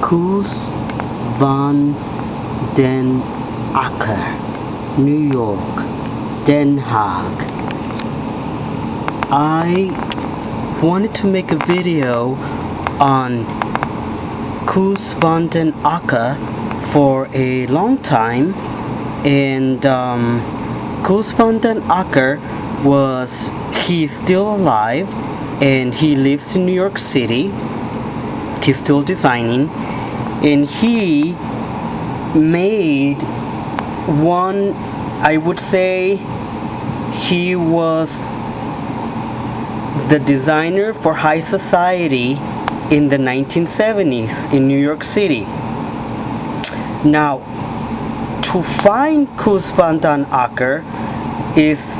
Koos Van Den Akker, New York, Den Haag. I wanted to make a video on Koos Van Den Akker for a long time, and Koos Van Den Akker he's still alive and he lives in New York City. He's still designing, and he made one, I would say he was the designer for high society in the 1970s in New York City. Now, to find Koos Van Den Akker is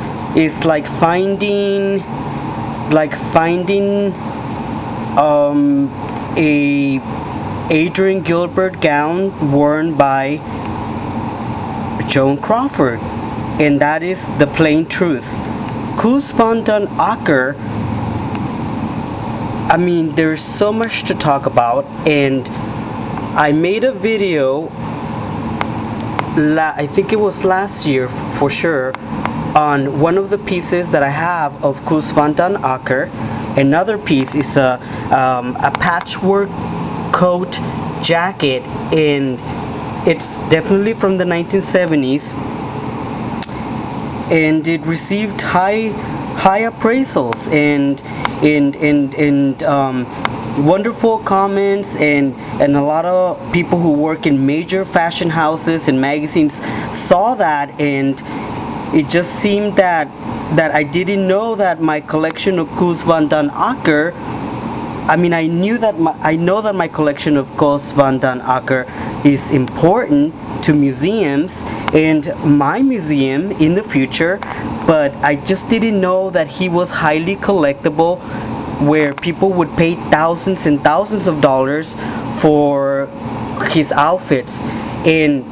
like finding a Adrian Gilbert gown worn by Joan Crawford, and that is the plain truth. Koos Van Den Akker, I mean, there's so much to talk about, and I made a video I think it was last year for sure, on one of the pieces that I have of Koos Van Den Akker. Another piece is a patchwork coat jacket, and it's definitely from the 1970s, and it received high appraisals and wonderful comments, and a lot of people who work in major fashion houses and magazines saw that, and it just seemed that I didn't know that my collection of Koos Van Den Akker, I mean, I know that my collection of Koos Van Den Akker is important to museums and my museum in the future, but I just didn't know that he was highly collectible, where people would pay thousands and thousands of dollars for his outfits, and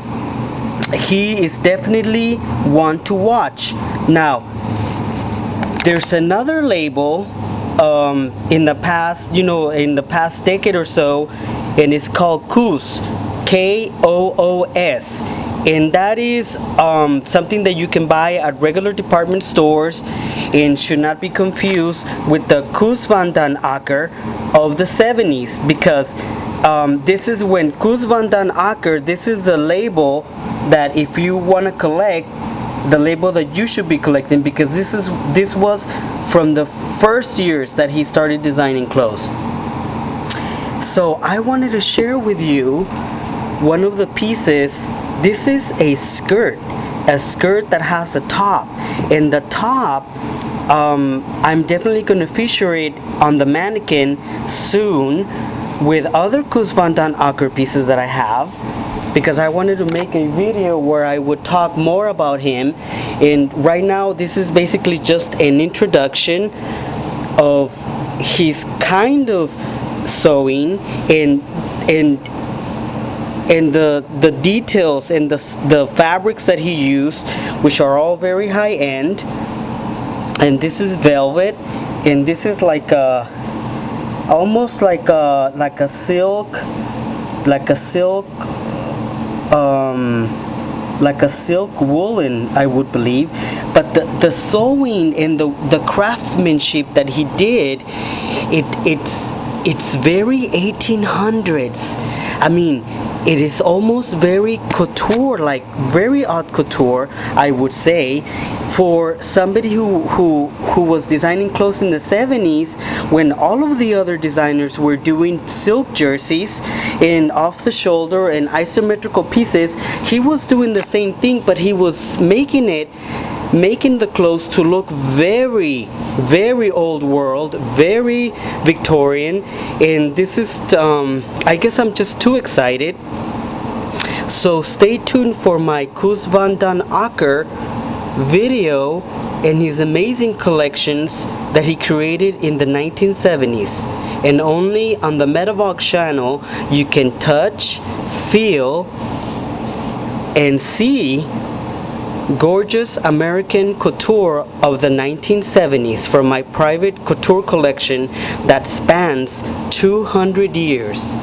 he is definitely one to watch. Now, there's another label in the past decade or so, and it's called Koos, Koos, and that is something that you can buy at regular department stores, and should not be confused with the Koos Van Den Akker of the 70s, because this is when Koos Van Den Akker, this is the label that if you want to collect, the label that you should be collecting, because this was from the first years that he started designing clothes. So I wanted to share with you one of the pieces. This is a skirt that has a top, and the top, I'm definitely going to feature it on the mannequin soon with other Koos Van Den Akker pieces that I have, because I wanted to make a video where I would talk more about him. And right now this is basically just an introduction of his kind of sewing and the details and the fabrics that he used, which are all very high end. And this is velvet, and this is like almost like a silk woolen, I would believe. But the sewing and the craftsmanship that he did, it's very 1800s. I mean, it is almost very couture, like very haute couture, I would say, for somebody who was designing clothes in the 70s, when all of the other designers were doing silk jerseys and off the shoulder and isometrical pieces. He was doing the same thing, but he was making the clothes to look very, very old world, very Victorian, and this is I guess I'm just too excited. So stay tuned for my Koos Van Den Akker video and his amazing collections that he created in the 1970s. And only on the Medavog channel you can touch, feel, and see gorgeous American couture of the 1970s from my private couture collection that spans 200 years.